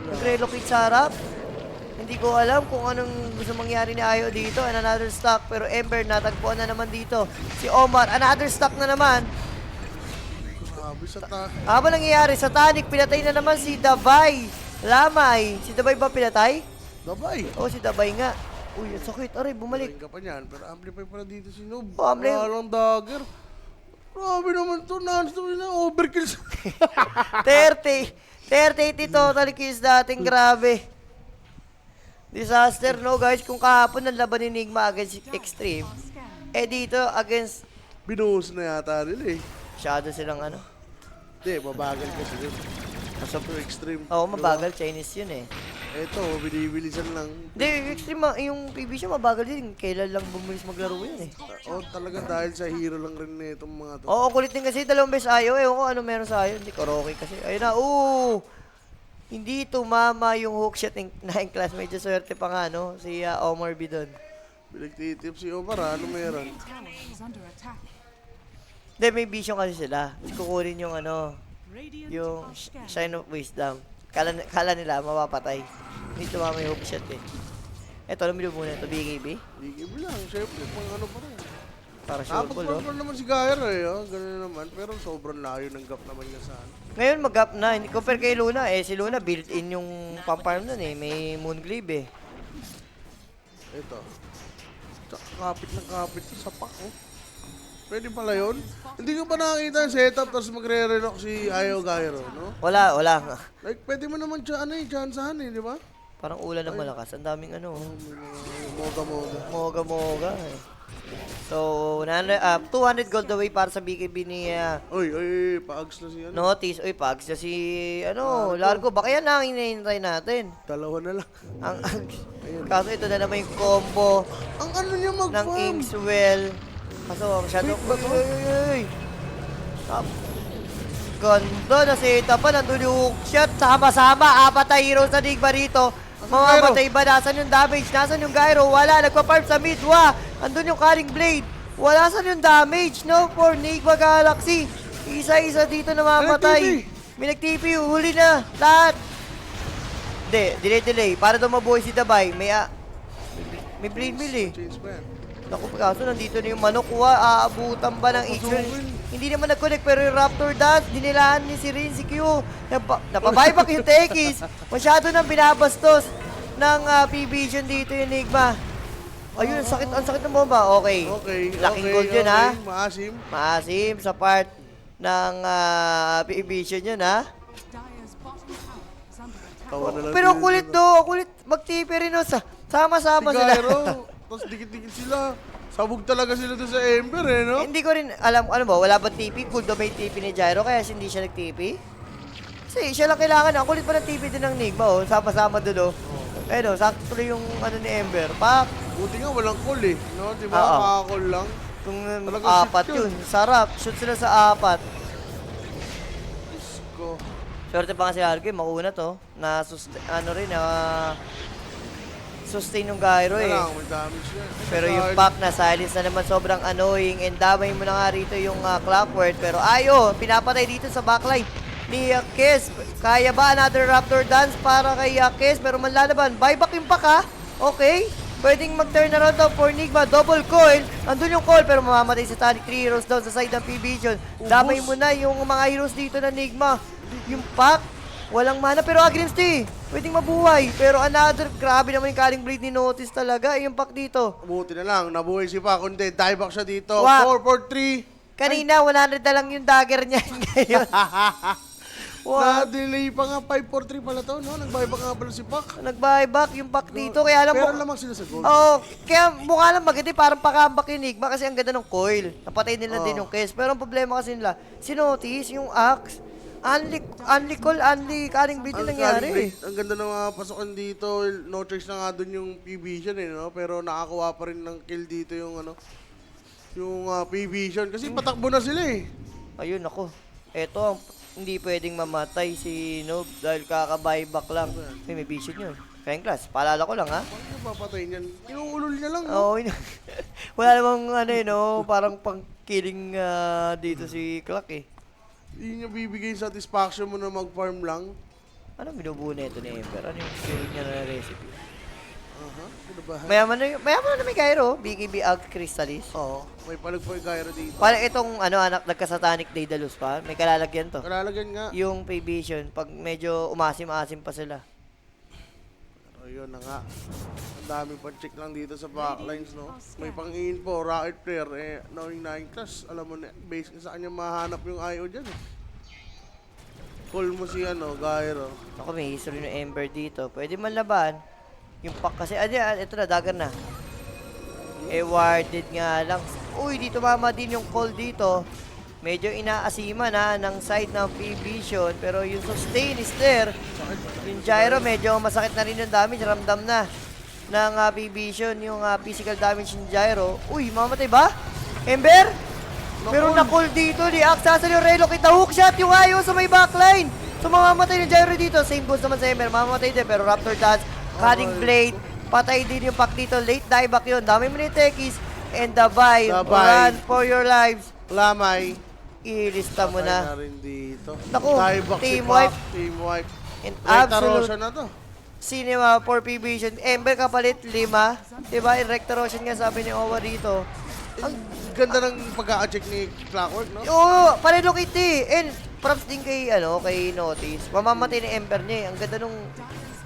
nag-relocate sa harap. Hindi ko alam kung anong gusto mangyari ni IO dito. And another stock, pero Ember, natagpuan na naman dito. Si Omar, another stock na naman. Grabe sa ta... Habang nangyayari, sa Tanic, pinatay na naman si Dabay. Lamay. Si Dabay ba pinatay? Dabay. Oo, si Dabay nga. Uy, ang sakit. Aray, bumalik. Galing ka pa niyan, pero amplify pala dito si Noob. Oh, amplify. Wala lang dagger. Grabe naman to, non-stop na overkill. 30 total kills dating, grabe. Disaster, no guys? Kung kahapon ang laban ni Enigma against Extreme, dito against Binuhos na yata nila eh. masyado silang ano. Hindi, mabagal kasi yun. So, Super extreme. Oo, mabagal. Chinese yun eh. Eto, binibilisan lang. Hindi, extreme, yung PB siya mabagal din. Kailan lang bumilis maglaro yun eh. Oh, talaga dahil sa hero lang rin na itong mga to. Oo, kulit din kasi dalawang beses ayaw. Ewan ko ano meron sa ayaw. Hindi ko Rocky kasi. Ayun na, hindi tumama yung hookshot ng class. Medyo swerte pa nga, no? Si Omar B doon. Pinagtitip si Omar, ano meron? Tower is under attack. Hindi, may vision kasi sila. Kukunin yung Radiant yung are scanning. Shine of Wisdom. Kala nila mapapatay. Hindi tumama yung hookshot eh. Eto, alam mo muna ito, BKB. Ligib lang, syempre, pang ano pa rin. Para sure full, oh. Nakapag-perform naman si Gayer eh, ganun naman. Pero sobrang layo ng gap naman niya sa ano. Ngayon mag-up na. Hindi compare kay Luna eh. Si Luna built-in yung pang-farm nun eh. May Moonglaive eh. Ito. Kapit ng kapit sa pack, oh. Pwede pala yun. Hindi ko pa nakakita yung setup tapos magre-relock si Ayo Gairo, no? Wala. Like, pwede mo naman chansahan eh, di ba? Parang ulan na malakas. Ang daming Moga-moga. moga eh. So, 200 gold away para sa BKB ni Oy, paags na si ano. Notice. Uy, pags na si, Largo. Baka yan lang hinihintay natin. Dalawa na lang. Kaso ito na naman yung combo Ang ano niya ng mag-farm? Inkswell. Kaso, masyado. Wait, ba to? Uy. Ganda na seta pa. Nandun yung hookshot. Sama-sama. Apat na heroes sa Nigma rito. Mamamatay ba? Nasaan yung damage? Nasaan yung Gyro? Wala. Nagpa-farm sa mid. Andun yung Cutting Blade. Wala saan yung damage, no? For Nigma Galaxy. Isa-isa dito namamatay. May nag-TP. Huli na. Lahat. Hindi. Delay. Para daw mabuhay si Dabay. May blade mill eh. Change pa yan. Naku, kaso nandito na yung manok. Aabutan ba ng X-Ray? Hindi naman nag-connect pero yung Raptor Dance, dinilaan ni si Rin, si Q. Napabuyback yung Tekis. Masyado nang binabastos ng P-Vision dito yung Enigma. Ayun, ang sakit ng bomba. Okay. Laking gold yun, ha? Maasim. Maasim sa part ng P-Vision yun, ha? Dire's bottom tower is under attack. Tawa na lang Pero din kulit yun, do, kulit mag-TP rin, no? Sama-sama Si sila. Gairo, tapos dikit-dikit sila. Sabog talaga sila doon sa Ember eh, no? Hindi ko rin alam, ano ba, wala ba TP? Cool daw ba yung TP ni Gyro kaya hindi siya nag-TP? Kasi siya lang kailangan. Ang kulit pa ng TP din ng Nigma, oh. Sama-sama doon, oh. Ayun, oh, sakto tuloy yung ano ni Ember. Pak! Buti nga walang call eh, no? Di ba? Oo. Makakall lang. Kung Talagang apat shoot yun. Sarap. Shoot sila sa apat. Diyos ko. Swerte pa nga si Argue, mauna to. Na, sustain yung Gyro eh. Wala, may damage yan. Pero yung pack na silence na naman sobrang annoying and damay mo na nga rito yung Clockwork. Pero pinapatay dito sa backline ni Kiss. Kaya ba another Raptor Dance para kay Kiss? Pero manlalaban. Buyback yung pack ha. Okay. Pwedeng mag-turn around daw for Nigma. Double coil. Andun yung call pero mamamatay sa Tonic 3 heroes down sa side ng P-Vision. Damay mo na yung mga heroes dito na Nigma. Yung pack. Walang mana pero Agrimsty. Pwedeng mabuhay. Pero another, grabe naman yung Cutting Blade ni Notice talaga. Yung pack dito. Buti na lang, nabuhay si Pac. Kundi, dieback siya dito. Wah. 4-4-3. Kanina, 100 na lang yung dagger niya ngayon. Na-delay pa nga, 5-4-3 pala to, no? Nag-buyback nga pala si Pac. Nag-buyback yung pack dito. Kaya alam mo, Pero lamang sila sa gold. kaya mukha lang maganda. Parang pakambak yung Enigma kasi ang ganda ng coil. Napatay nila din yung case. Pero ang problema kasi nila, si Notice, yung axe, unli Cutting Blade yung nangyari. Ang ganda ng mga pasokan dito. No choice na nga dun yung P-Vision eh, no? Pero nakakuha pa rin ng kill dito yung yung P-Vision. Kasi patakbo na sila eh. Ayun ako. Eto, hindi pwedeng mamatay si Noob dahil kaka-buyback lang. May vision yun. Kayang class, paalala ko lang ha. Paano yung papatay niyan? Inuulol niya lang, no? Oo, wala namang parang pang-killing dito si Clark eh. Hindi niya bibigay satisfaction mo na mag-farm lang. Ano binubuo na ito ni Emperor? Ano yung feeling niya na recipe? Ano ba? Mayaman na may Gyro. BKB Ag Crystallis. Oo. May palagpoy Gyro dito. Parang itong anak nagka-satanic Daedalus pa. May kalalagyan to. Kalalagyan nga. Yung P-Vision, pag medyo umasim-asim pa sila. Ayun na nga. Ang dami pa check lang dito sa backlines, no? May pang-info, rocket player, knowing 9 class, alam mo na, based sa kanya mahanap yung IO dyan, eh. Call mo si, Gyro. Ako, may history ng Ember dito. Pwede man laban. Yung pack kasi, ito na, dagger na. Warded nga lang. Uy, dito mama din yung call dito. medyo inaasiman ha ng side ng P-Vision, pero yung sustain is there. Yung gyro, medyo masakit na rin yung damage, ramdam na ng P-Vision, yung physical damage ng gyro. Uy, mamatay ba? Ember? Pero na-call dito ni Axe, sasali yung relocate na hookshot, yung ayaw sa may backline. So mamamatay ng gyro dito, same goes naman sa Ember, mamamatay din, pero Raptor Dance, Cutting Blade, patay din yung pack dito, late dieback yun, dami mo ni Tekis, and the buy, Dabay. run for your lives. Lamay. Ilista mo Patay na. na rin dito. Naku, Dieback si team Pac, wipe. Team wipe. And Recta absolute Roshan na to. cinema for P-Vision. Ember kapalit, 5. Diba? In Recta Roshan nga sabi ni Owa dito. Ang ganda ng pagka-check ni Clockwork, no? Oo, palilokit eh. And props din kay, kay Notice. Mamamatay ni Ember niya eh. Ang ganda nung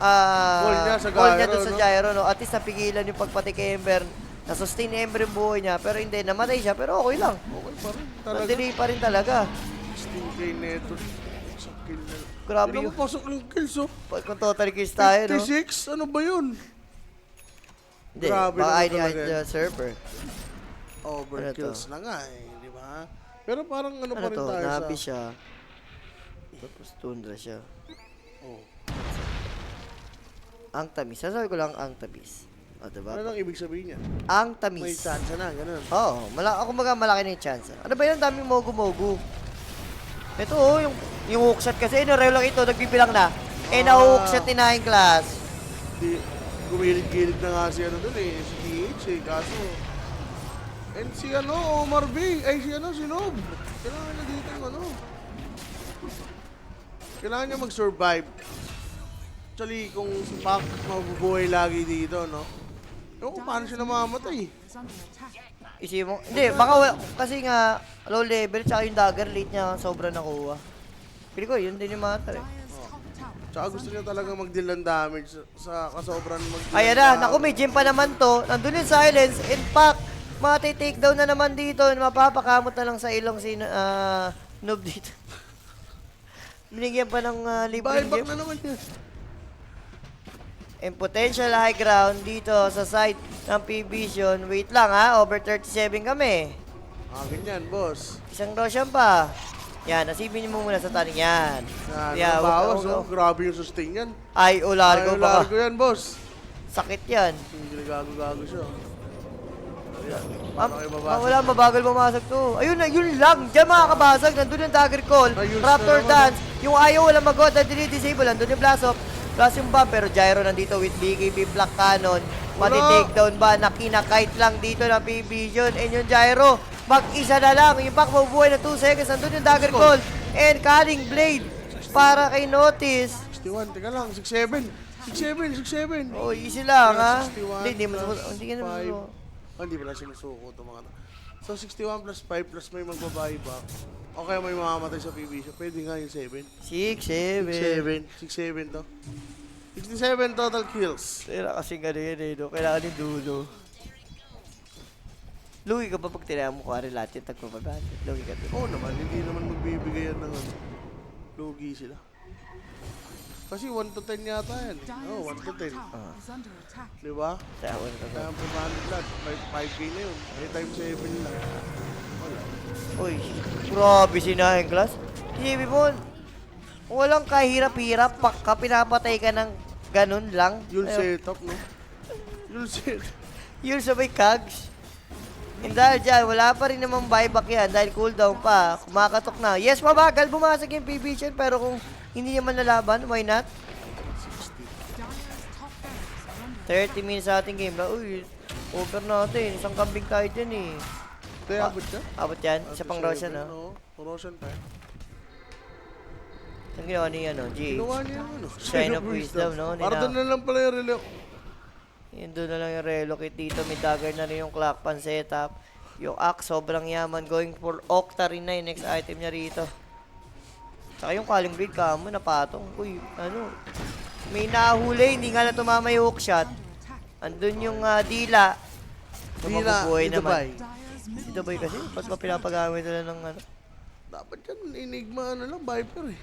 Call niya sa call niya gyro, dun sa no? gyro, no? At least napigilan yung pagpatay kay Ember. Na-sustain ni Ember yung buhay niya. Pero hindi, namatay siya. Pero okay lang. Okay pa rin. Talaga. Nandili pa rin talaga. 16k neto. Isang kill na. Grabe Tignan yun. mo, pasok yung kills, oh. Kung total kills tayo, no? 56? Ano ba yun? Hindi, Grabe baka naman ay talaga the server. Overkills na nga eh, di ba? Pero parang ano pa Ano rin to? tayo Nabi sa... siya. Tapos tundra siya. Oh. Ang tamis. Sasabi ko lang ang tamis. O, diba? Ano lang ibig sabihin niya? Ang May tamis. chance na, ganun. Oo. Ako malaki na yung chance. Ano ba yun? Daming mogu-mogu. Ito oh, yung hookshot kasi. Inarelo ito, nagbibilang na. Eh, na-hookshot ni Nine Class. Di, gumilid-gilid na nga si ano dun eh, si TH eh, kaso... And si ano, Omar B, ay si ano, si Nob. Kailangan niya dito yung ano. Kailangan niya mag-survive. Actually, kung si Pac mabubuhay lagi dito, no? Ewan ko paano siya namamatay. Is under attack. Isip mo. Hindi, baka kasi nga, low level, tsaka yung dagger, late niya sobra nakuha. Pili ko, yun din yung matter eh. Dire's top tower. Tsaka gusto niya talaga mag-deal ng damage sa kasobran mag-deal. Ayan na, naku, may gem pa naman to. Nandun yung silence, in fact, mati-takedown na naman dito. Mapapakamot na lang sa ilong si Noob dito. Binigyan pa ng libreng Buyback gem. na naman niya. And potential high ground dito sa side ng P-Vision. Wait lang ha, over 37 kami. Ganyan, boss. Isang Roshan pa. Yan, nasibin niyo mo muna sa taning yan. Yan, bawas, wag- oh. Grabe yung sustain yan. Ay, largo Ay, pa largo yan, boss. Sakit yan. Hindi gago-gago siya. Ayan, paano kayo babasa? Wala, mabagal pumasok to. Ayun na, yun lang. Diyan makakabasag. Nandun yung dagger call. Ayun, Raptor naman, dance. Yung ayaw, wala mag-god. Disable. Nandun yung blast off. Plus yung bomb. Pero gyro nandito with BKB Black Cannon. Mati-takedown ba? Nakinakite lang dito ng P-Vision. And yung gyro, mag-isa na lang. Yung pack mabubuhay na 2 seconds. Nandun yung dagger call. And Cutting Blade para kay Notice. 61, teka lang, 67. 67. Oh, easy lang, ha? 61 Hindi mo plus hindi ka naman 5. Hindi pala sinusuko ito mga to. So, 61 plus 5 plus may magbabayback. O kaya may mamamatay sa PB. So, pwede nga yung 7. 6, 7. 67 to. 67 total kills. Tira kasi gano'n yan eh, no? Kailangan yung dulo. Lugi ka ba pag tinaya mo kuwari lahat yung tagpapagaan? Lugi ka doon. Oo naman, hindi naman magbibigay yan ng ano. Lugi sila. Kasi 1 to 10 yata yan. Oo, 1 to 10. Tower is under attack. Di ba? Kaya ako na Kaya 500 lahat. 5K na yun. May time 7 lang. Wala. Uy, grabe si Nine Class. Isipin mo, walang kahirap-hirap, ka pinapatay ka ng ganun lang. Yung Ayun. setup, no? Yung setup. Yun sabay kags. And dahil dyan, wala pa rin namang buyback yan dahil cooldown pa, kumakatok na. Yes, mabagal, bumasag yung PB pero kung hindi naman nalaban, why not? Dire's top barracks are under 30 minutes sa ating game. Uy, over natin. Isang kambing tayo dyan eh. Ito, abot ka? Abot yan. Isa pang Roshan, no? Oo, Roshan pa. Ang ginawa ni, G. Ginawa niya yung ano. Sign of wisdom, no? Para doon na lang pala yung relay. Yun doon na lang yung relocate dito. May dagger na rin yung clock pan setup. Yung axe, sobrang yaman. Going for Octa rin na yung next item niya rito. Saka yung calling blade kamo, napatong. Uy, may nahuli. Hindi nga na tumama yung hookshot. attack. Andun yung dila. So, Dila, mabubuhay ni Dubai. naman. Dire's Si middle Dubai kasi, ba't pa pinapagamit nila ng Dapat yan, Enigma ano lang, Viper eh.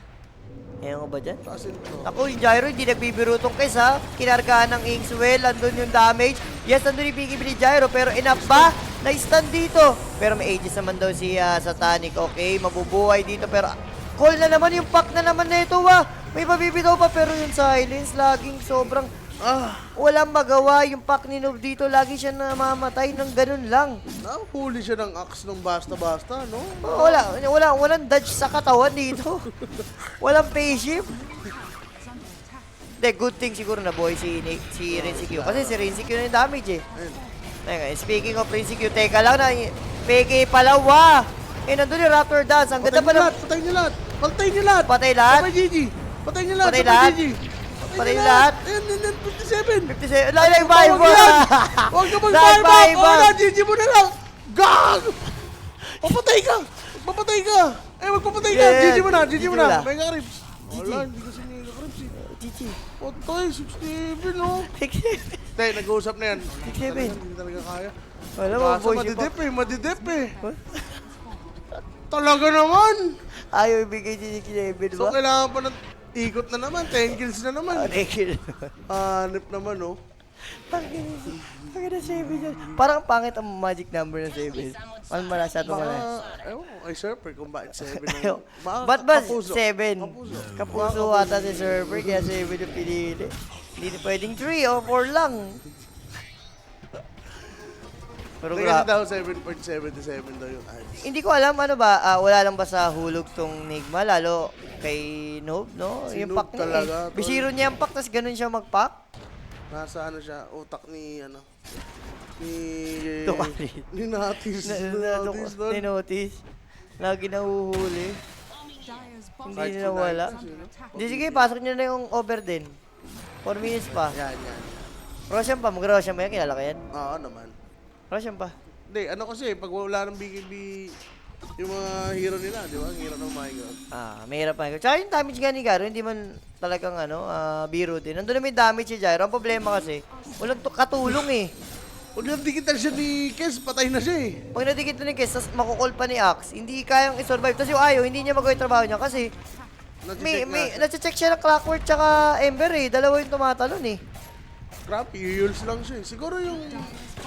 Ewan ko ba dyan? Kasi ito. Ako, yung gyro, hindi nagbibiro tong case ha. Kinargaan ng Inkswell, andun yung damage. Yes, andun yung BKB ni gyro, pero enough ba Na-stun dito. Pero may Aegis naman daw si Satanic. Okay, mabubuhay dito. Pero call na naman yung pack na naman na ito. May mabibitaw pa. Pero yung silence, laging sobrang... walang magawa yung pack ni Noob dito. Lagi siya namamatay ng ganun lang. Nahuli siya ng axe ng basta-basta, no? Walang dodge sa katawan dito. Walang patience. Hindi, good thing siguro na boy si Rinsikyu. Kasi si Rinsikyu na yung damage eh. Teka, speaking of Rinsikyu, teka lang na, PK pala, nandun yung Raptor Dance. Ang ganda pa na. Patay niyo lahat! Patay niyo lahat! Patay lahat? Patay Gigi! Patay niyo lahat! Patay lahat? Gigi! Patay lahat? Ayan, 57! 57. Nag-buy mo! Huwag ka mag-buy back! Wala, Gigi mo na lang! Gag! Papatay ka! Papatay ka! Magpapatay ka! Yeah, Gigi mo na! Gigi mo GG mo na. na! Mega Crips! GG. Wala, hindi kasi Mega Crips eh. GG. Patay, 67 no? Hindi, nag-uusap na yan. 67. Hindi talaga kaya. Wala mo, Kaso boy. madidip eh. Talaga naman! Ayaw ibigay si 67, So, ba? kailangan pa ng ikot na naman. 10 kills na naman. Naked. Hanip naman, no? Pagka na 7 yan. Parang pangit ang magic number ng 7. Ano malasa ito Baka, wala? ewan ko, kay Surfer kung bakit 7 Ayaw. Baka Ba't ba kapuso. 7? Kapuso. Kapuso ata si Surfer, kaya 7 yung pinili. Hindi na pwedeng 3 o 4 lang. Pero Hindi kasi daw 7.77 daw yung odds. hindi ko alam ano ba, wala lang ba sa hulog tong Nigma, lalo kay Noob, no? Si Yung Noob pack niya talaga, eh. tol. Bisiro niya yung pack, tapos ganun siya mag-pack. Nasa ano siya, utak ni ano, ni... Tumali. Ni Natis. Ninotice. Lagi nahuhuli. Dire's Hindi bottom na wala. is under attack. Hindi, sige, pasok niyo na yung over din. 4 minutes pa. Yan, yan. Roshan pa, mag-Roshan mo yan, kilala ka yan? Oo naman. Roshan pa. Hindi, ano kasi, pag wala ng BKB, yung mga hero nila, di ba? Ang hero ng my God. Mahirap pa. Tsaka yung damage nga ni Garo, hindi man talagang biro din. Nandun na may damage si Gyro. Ang problema kasi, walang katulong eh. Pag nagdikitan siya ni Kes, patay na siya eh. Pag nadikit na ni Kes, tas makukol pa ni Axe, hindi kayang i-survive. Tapos yung Ayo, hindi niya magawa yung trabaho niya kasi nag-check siya ng Clockwork tsaka Ember eh. Dalawa yung tumatalon eh. Crap, yules lang siya eh. Siguro yung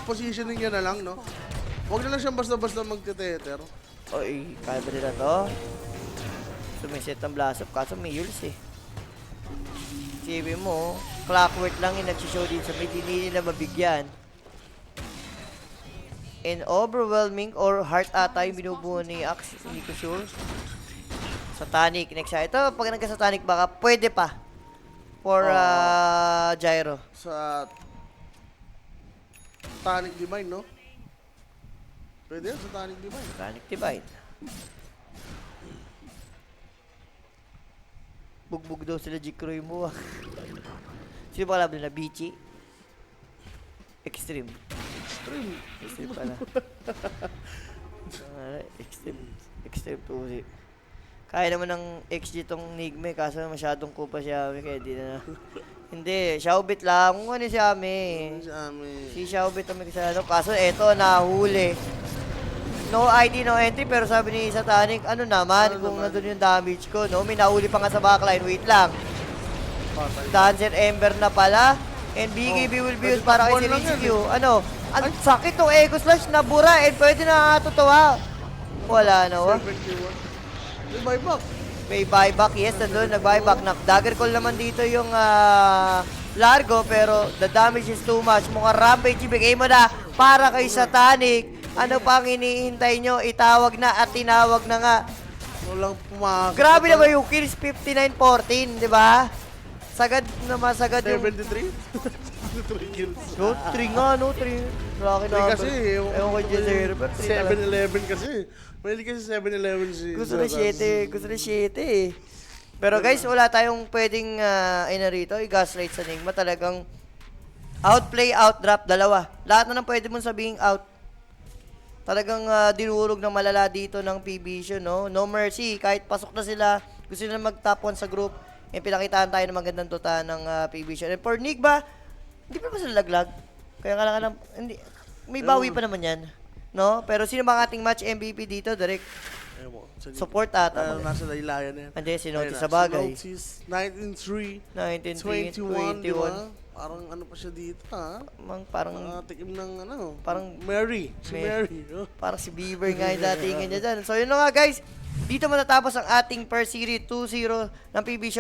positioning niya na lang, no? Huwag na lang siyang basta-basta magte-tether. Oy, kaya ba nila to? Sumiset ang blast up, kaso may yules eh. Sabi mo, Clockwork lang yung nagsishow din sa may hindi nila mabigyan. And overwhelming or heart ata yung binubuo ni Axe, hindi ko sure. Satanic, next siya. Ito, pag nagka-Satanic baka pwede pa. For Gyro. Sa Tonic Divine, no? Pwede yan sa Tonic Divine. Satanic Divide. Bugbog daw sila Jikroy mo. Sino ba kalaban nila? Bichi? Extreme. Extreme pala. Extreme to si. Kaya naman ng XG tong Nigma, kaso masyadong kupa siya, kaya di na. Hindi, Xiaobit lang. Kung ano siya, si Xiaobit ang may kasalanan. Kaso eto, nahuli. No ID, no entry, pero sabi ni Satanic, ano naman, kung nandun yung damage ko, no? May nahuli pa nga sa backline, wait lang. Dancer Ember na pala. And BKB will be used para kay Rinsikyu. Ano? Ang sakit ng Echo Slash, nabura, and pwede na tutuwa. Wala na, May buyback. May buyback, yes, nandun, nag-buyback. Dagger call naman dito yung Largo, pero the damage is too much. Mukhang Rampage, ibigay mo na para kay Satanic. Ano pang hinihintay nyo? Itawag na at tinawag na nga. Walang pumasok. Grabe naman yung kills, 59-14, di ba? Sagad na masagad yung... 73? 3 kills. No, 3 nga, no, 3. Laki na. Kasi, ewan ko dyan sa Herbert. 7-11 kasi. Mahilig kasi 7-11 si Gusto na 7, gusto na 7 eh. Pero guys, wala tayong pwedeng rito, i-gaslight sa Nigma. Talagang outplay, outdrap, dalawa. Lahat na nang pwede mong sabihin out. Talagang dinurog ng malala dito ng PBision, no? No mercy, kahit pasok na sila, gusto nila mag-top 1 sa group. Eh, pinakitaan tayo ng magandang tuta ng PBision. And for Nigma, hindi pa sila laglag. Kaya kailangan hindi, may bawi pa naman yan. No? Pero sino ba ang ating match MVP dito, Direk? Support ata. Nasa laylayan na yan. Andiyan si Notis sa bagay. Si Notis, 19-3, 19-21. 21, di ba? Parang ano pa siya dito, ha? Parang Tikim ng ano, parang- Mary. Si Mary. Mary. Oh. parang si Bieber nga yung datingan niya dyan. So, yun na nga guys. Dito matatapos ang ating per series 2-0 ng PB Vision.